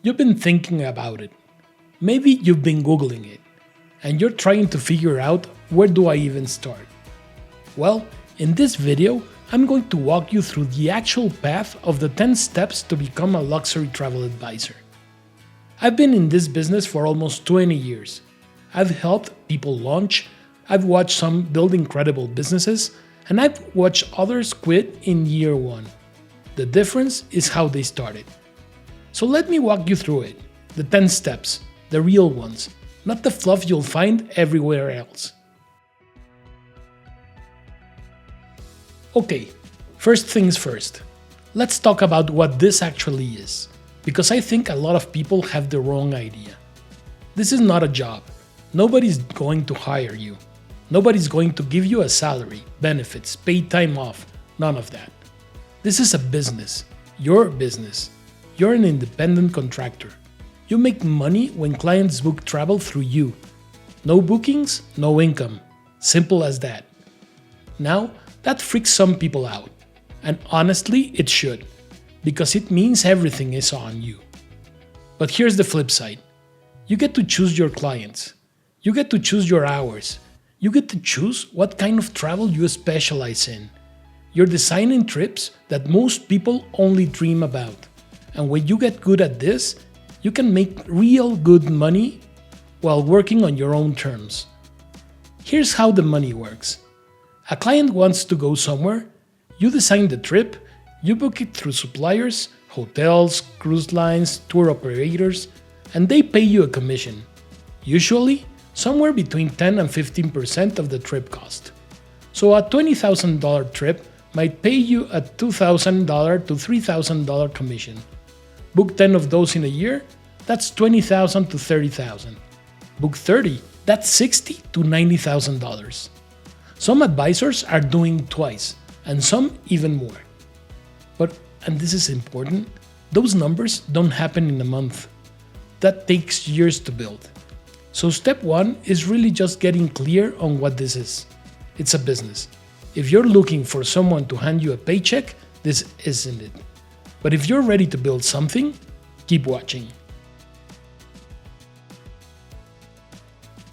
You've been thinking about it. Maybe you've been Googling it, and you're trying to figure out where do I even start. Well, in this video, I'm going to walk you through the actual path of the 10 steps to become a luxury travel advisor. I've been in this business for almost 20 years. I've helped people launch, I've watched some build incredible businesses, and I've watched others quit in year one. The difference is how they started. So let me walk you through it. The 10 steps, the real ones, not the fluff you'll find everywhere else. Okay, first things first. Let's talk about what this actually is, because I think a lot of people have the wrong idea. This is not a job. Nobody's going to hire you. Nobody's going to give you a salary, benefits, paid time off, none of that. This is a business, your business. You're an independent contractor. You make money when clients book travel through you. No bookings, no income. Simple as that. Now, that freaks some people out. And honestly, it should, because it means everything is on you. But here's the flip side. You get to choose your clients. You get to choose your hours. You get to choose what kind of travel you specialize in. You're designing trips that most people only dream about. And when you get good at this, you can make real good money while working on your own terms. Here's how the money works. A client wants to go somewhere, you design the trip, you book it through suppliers, hotels, cruise lines, tour operators, and they pay you a commission. Usually, somewhere between 10 and 15% of the trip cost. So a $20,000 trip might pay you a $2,000 to $3,000 commission. Book 10 of those in a year, that's $20,000 to $30,000. Book 30, that's $60,000 to $90,000. Some advisors are doing twice, and some even more. But, and this is important, those numbers don't happen in a month. That takes years to build. So step one is really just getting clear on what this is. It's a business. If you're looking for someone to hand you a paycheck, this isn't it. But if you're ready to build something, keep watching.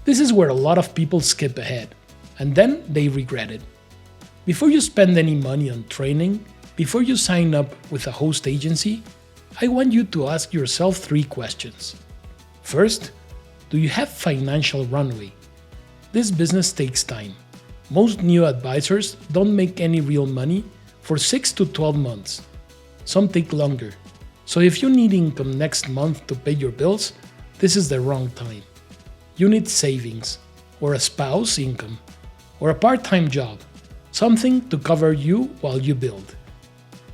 This is where a lot of people skip ahead, and then they regret it. Before you spend any money on training, before you sign up with a host agency, I want you to ask yourself 3 questions. First, do you have financial runway? This business takes time. Most new advisors don't make any real money for 6 to 12 months. Some take longer. So if you need income next month to pay your bills, this is the wrong time. You need savings, or a spouse income, or a part-time job, something to cover you while you build.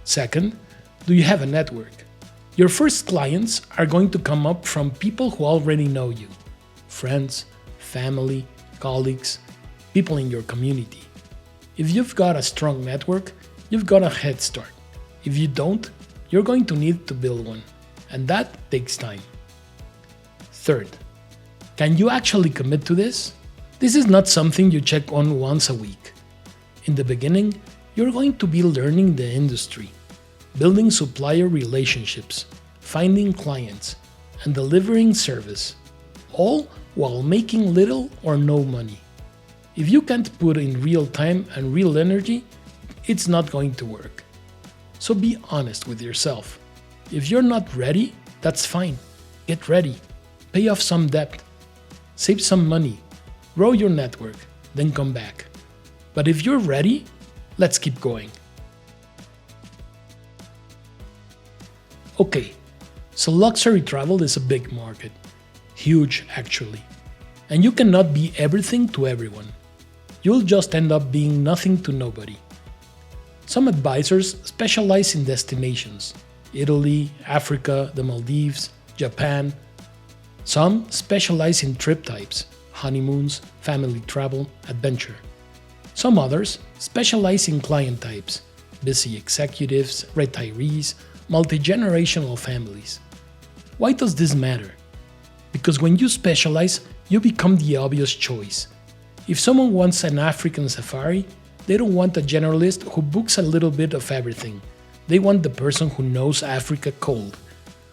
Second, do you have a network? Your first clients are going to come up from people who already know you. Friends, family, colleagues, people in your community. If you've got a strong network, you've got a head start. If you don't, you're going to need to build one, and that takes time. Third, can you actually commit to this? This is not something you check on once a week. In the beginning, you're going to be learning the industry, building supplier relationships, finding clients, and delivering service, all while making little or no money. If you can't put in real time and real energy, it's not going to work. So be honest with yourself. If you're not ready, that's fine. Get ready. Pay off some debt. Save some money. Grow your network. Then come back. But if you're ready, let's keep going. Okay, so luxury travel is a big market. Huge, actually. And you cannot be everything to everyone. You'll just end up being nothing to nobody. Some advisors specialize in destinations: Italy, Africa, the Maldives, Japan. Some specialize in trip types: honeymoons, family travel, adventure. Some others specialize in client types: busy executives, retirees, multi-generational families. Why does this matter? Because when you specialize, you become the obvious choice. If someone wants an African safari, they don't want a generalist who books a little bit of everything. They want the person who knows Africa cold,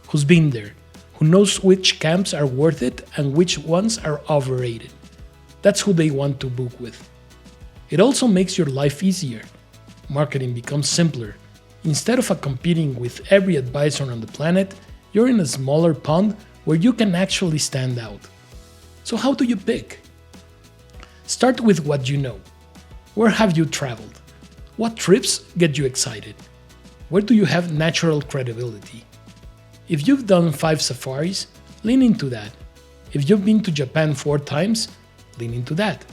who's been there, who knows which camps are worth it and which ones are overrated. That's who they want to book with. It also makes your life easier. Marketing becomes simpler. Instead of competing with every advisor on the planet, you're in a smaller pond where you can actually stand out. So how do you pick? Start with what you know. Where have you traveled? What trips get you excited? Where do you have natural credibility? If you've done 5 safaris, lean into that. If you've been to Japan 4 times, lean into that.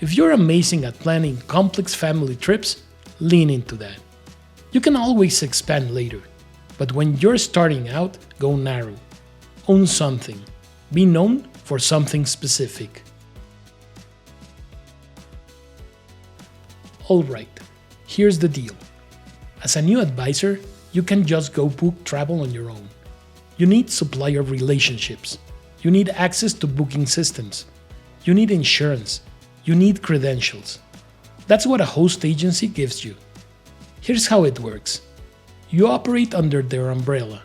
If you're amazing at planning complex family trips, lean into that. You can always expand later, but when you're starting out, go narrow. Own something. Be known for something specific. Alright, here's the deal. As a new advisor, you can't just go book travel on your own. You need supplier relationships. You need access to booking systems. You need insurance. You need credentials. That's what a host agency gives you. Here's how it works. You operate under their umbrella.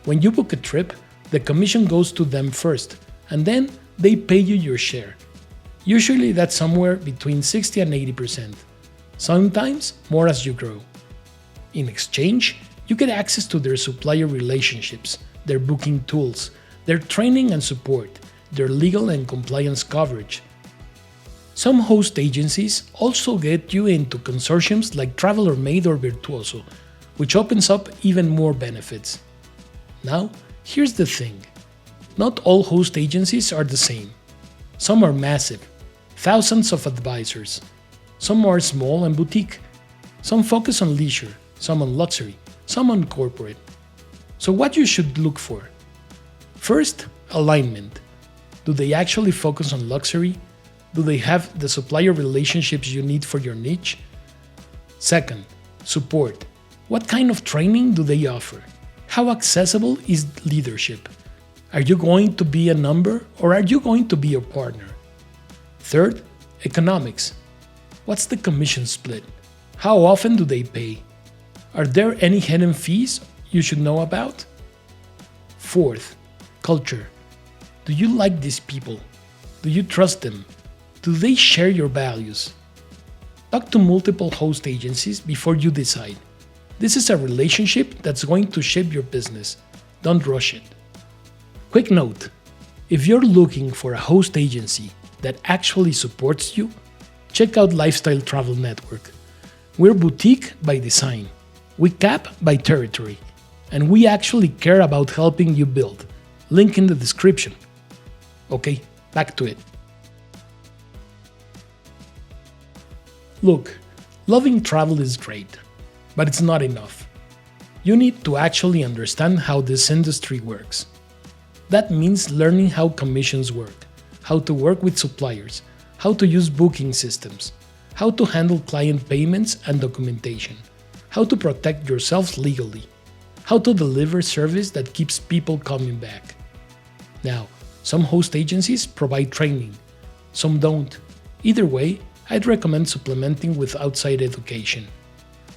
When you book a trip, the commission goes to them first, and then they pay you your share. Usually that's somewhere between 60 and 80%. Sometimes more as you grow. In exchange, you get access to their supplier relationships, their booking tools, their training and support, their legal and compliance coverage. Some host agencies also get you into consortiums like TravelerMade or Virtuoso, which opens up even more benefits. Now, here's the thing. Not all host agencies are the same. Some are massive, thousands of advisors. Some are small and boutique. Some focus on leisure, some on luxury, some on corporate. So what you should look for? First, alignment. Do they actually focus on luxury? Do they have the supplier relationships you need for your niche? Second, support. What kind of training do they offer? How accessible is leadership? Are you going to be a number or are you going to be a partner? Third, economics. What's the commission split? How often do they pay? Are there any hidden fees you should know about? Fourth, culture. Do you like these people? Do you trust them? Do they share your values? Talk to multiple host agencies before you decide. This is a relationship that's going to shape your business. Don't rush it. Quick note, if you're looking for a host agency that actually supports you, check out Lifestyle Travel Network. We're boutique by design, we cap by territory, and we actually care about helping you build. Link in the description. Okay, back to it. Look, loving travel is great, but it's not enough. You need to actually understand how this industry works. That means learning how commissions work, how to work with suppliers, how to use booking systems, how to handle client payments and documentation, how to protect yourselves legally, how to deliver service that keeps people coming back. Now, some host agencies provide training, some don't. Either way, I'd recommend supplementing with outside education.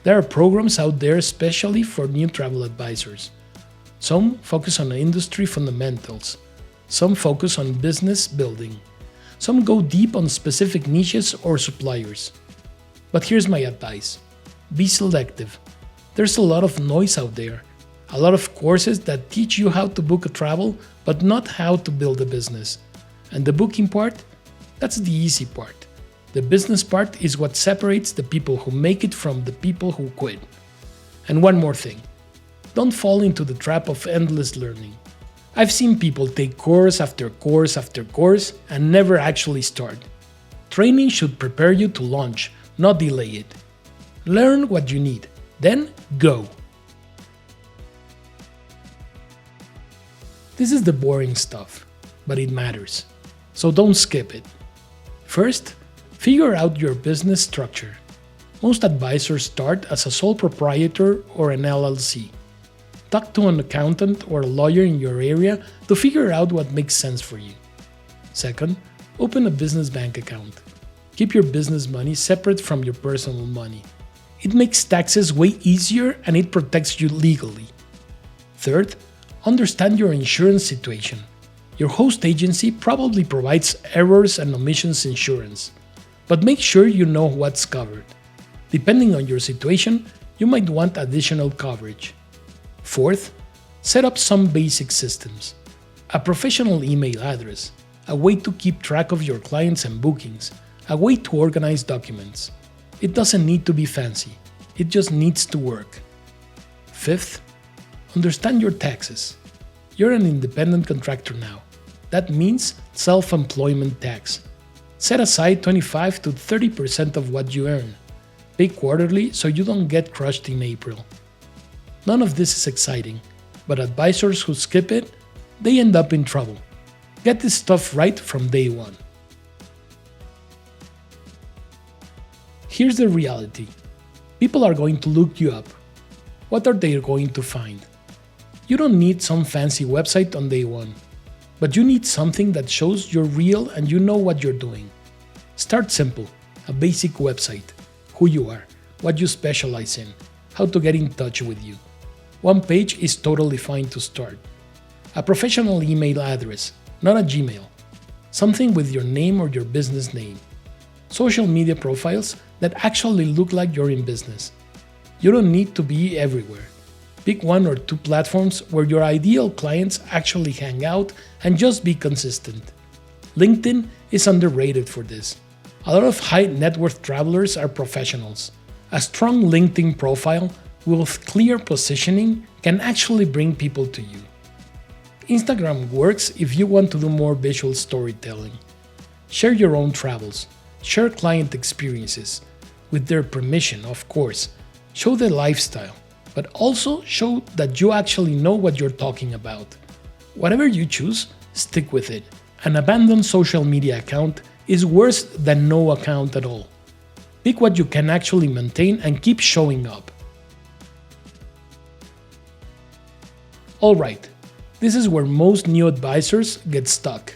There are programs out there especially for new travel advisors. Some focus on industry fundamentals, some focus on business building, some go deep on specific niches or suppliers. But here's my advice. Be selective. There's a lot of noise out there, a lot of courses that teach you how to book a travel, but not how to build a business. And the booking part? That's the easy part. The business part is what separates the people who make it from the people who quit. And one more thing. Don't fall into the trap of endless learning. I've seen people take course after course after course and never actually start. Training should prepare you to launch, not delay it. Learn what you need, then go. This is the boring stuff, but it matters. So don't skip it. First, figure out your business structure. Most advisors start as a sole proprietor or an LLC. Talk to an accountant or a lawyer in your area to figure out what makes sense for you. Second, open a business bank account. Keep your business money separate from your personal money. It makes taxes way easier and it protects you legally. Third, Understand your insurance situation. Your host agency probably provides errors and omissions insurance, but make sure you know what's covered. Depending on your situation, you might want additional coverage. Fourth, set up some basic systems. A professional email address, a way to keep track of your clients and bookings, a way to organize documents. It doesn't need to be fancy, it just needs to work. Fifth, understand your taxes. You're an independent contractor now. That means self-employment tax. Set aside 25 to 30% of what you earn. Pay quarterly so you don't get crushed in April. None of this is exciting, but advisors who skip it, they end up in trouble. Get this stuff right from day one. Here's the reality. People are going to look you up. What are they going to find? You don't need some fancy website on day one, but you need something that shows you're real and you know what you're doing. Start simple, a basic website, who you are, what you specialize in, how to get in touch with you. One page is totally fine to start. A professional email address, not a Gmail. Something with your name or your business name. Social media profiles that actually look like you're in business. You don't need to be everywhere. Pick one or two platforms where your ideal clients actually hang out and just be consistent. LinkedIn is underrated for this. A lot of high net worth travelers are professionals. A strong LinkedIn profile with clear positioning can actually bring people to you. Instagram works if you want to do more visual storytelling. Share your own travels. Share client experiences. With their permission, of course. Show the lifestyle, but also show that you actually know what you're talking about. Whatever you choose, stick with it. An abandoned social media account is worse than no account at all. Pick what you can actually maintain and keep showing up. Alright, this is where most new advisors get stuck.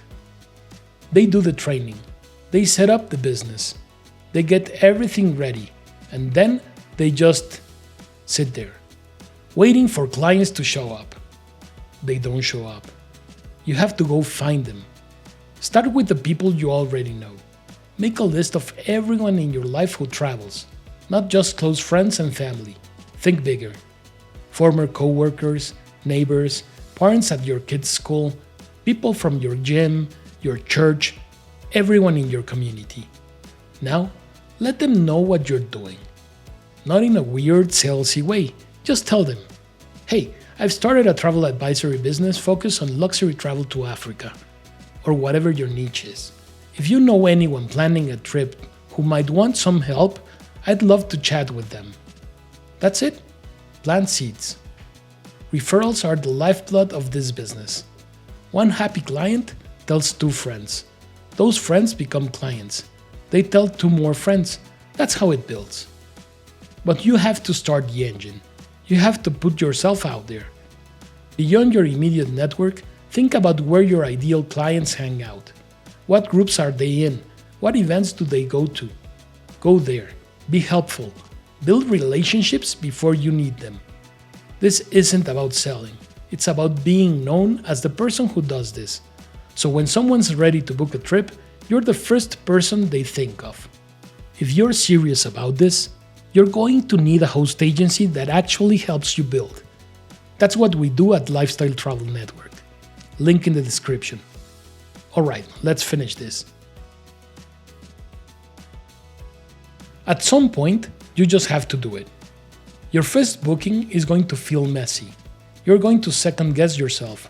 They do the training, they set up the business, they get everything ready, and then they just sit there, waiting for clients to show up. They don't show up. You have to go find them. Start with the people you already know. Make a list of everyone in your life who travels, not just close friends and family. Think bigger. Former co-workers, neighbors, parents at your kids' school, people from your gym, your church, everyone in your community. Now, let them know what you're doing. Not in a weird, salesy way. Just tell them, hey, I've started a travel advisory business focused on luxury travel to Africa, or whatever your niche is. If you know anyone planning a trip who might want some help, I'd love to chat with them. That's it. Plant seeds. Referrals are the lifeblood of this business. One happy client tells two friends. Those friends become clients. They tell two more friends. That's how it builds. But you have to start the engine. You have to put yourself out there. Beyond your immediate network, think about where your ideal clients hang out. What groups are they in? What events do they go to? Go there. Be helpful. Build relationships before you need them. This isn't about selling. It's about being known as the person who does this. So when someone's ready to book a trip, you're the first person they think of. If you're serious about this, you're going to need a host agency that actually helps you build. That's what we do at Lifestyle Travel Network. Link in the description. Alright, let's finish this. At some point, you just have to do it. Your first booking is going to feel messy. You're going to second guess yourself.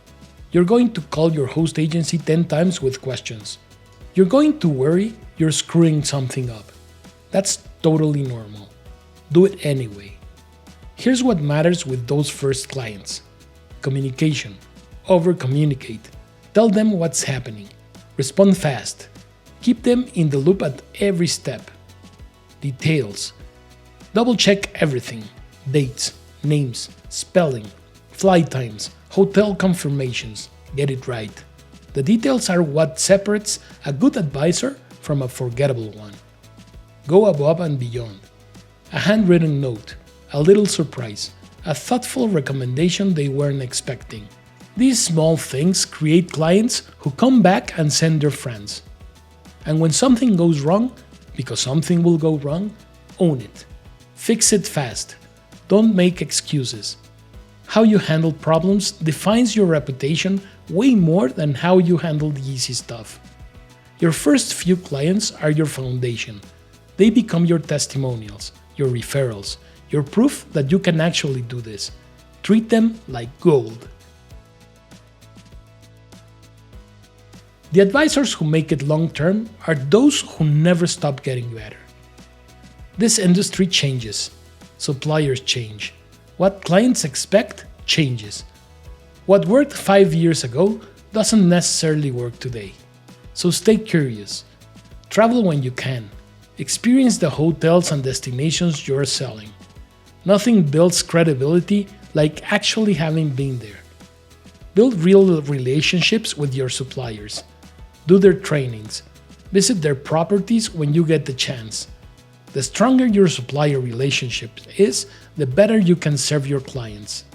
You're going to call your host agency 10 times with questions. You're going to worry you're screwing something up. That's totally normal. Do it anyway. Here's what matters with those first clients. Communication. Over-communicate. Tell them what's happening. Respond fast. Keep them in the loop at every step. Details. Double-check everything. Dates, names, spelling, flight times, hotel confirmations. Get it right. The details are what separates a good advisor from a forgettable one. Go above and beyond. A handwritten note, a little surprise, a thoughtful recommendation they weren't expecting. These small things create clients who come back and send their friends. And when something goes wrong, because something will go wrong, own it. Fix it fast. Don't make excuses. How you handle problems defines your reputation way more than how you handle the easy stuff. Your first few clients are your foundation. They become your testimonials, your referrals, your proof that you can actually do this. Treat them like gold. The advisors who make it long-term are those who never stop getting better. This industry changes. Suppliers change. What clients expect changes. What worked 5 years ago doesn't necessarily work today. So stay curious. Travel when you can. Experience the hotels and destinations you're selling. Nothing builds credibility like actually having been there. Build real relationships with your suppliers. Do their trainings. Visit their properties when you get the chance. The stronger your supplier relationship is, the better you can serve your clients.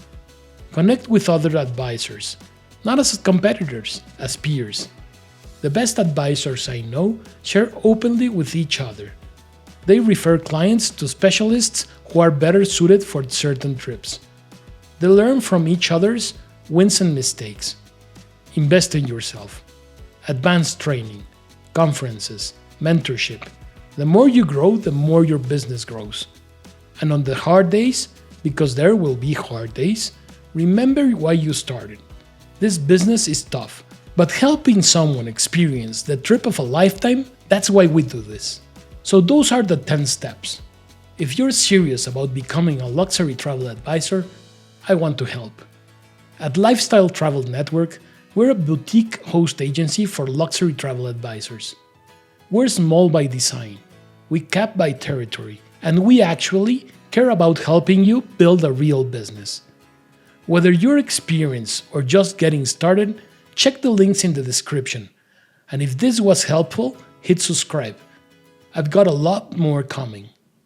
Connect with other advisors, not as competitors, as peers. The best advisors I know share openly with each other. They refer clients to specialists who are better suited for certain trips. They learn from each other's wins and mistakes. Invest in yourself. Advanced training, conferences, mentorship. The more you grow, the more your business grows. And on the hard days, because there will be hard days, remember why you started. This business is tough, but helping someone experience the trip of a lifetime, that's why we do this. So those are the 10 steps. If you're serious about becoming a luxury travel advisor, I want to help. At Lifestyle Travel Network, we're a boutique host agency for luxury travel advisors. We're small by design, we cap by territory, and we actually care about helping you build a real business. Whether you're experienced or just getting started, check the links in the description. And if this was helpful, hit subscribe. I've got a lot more coming.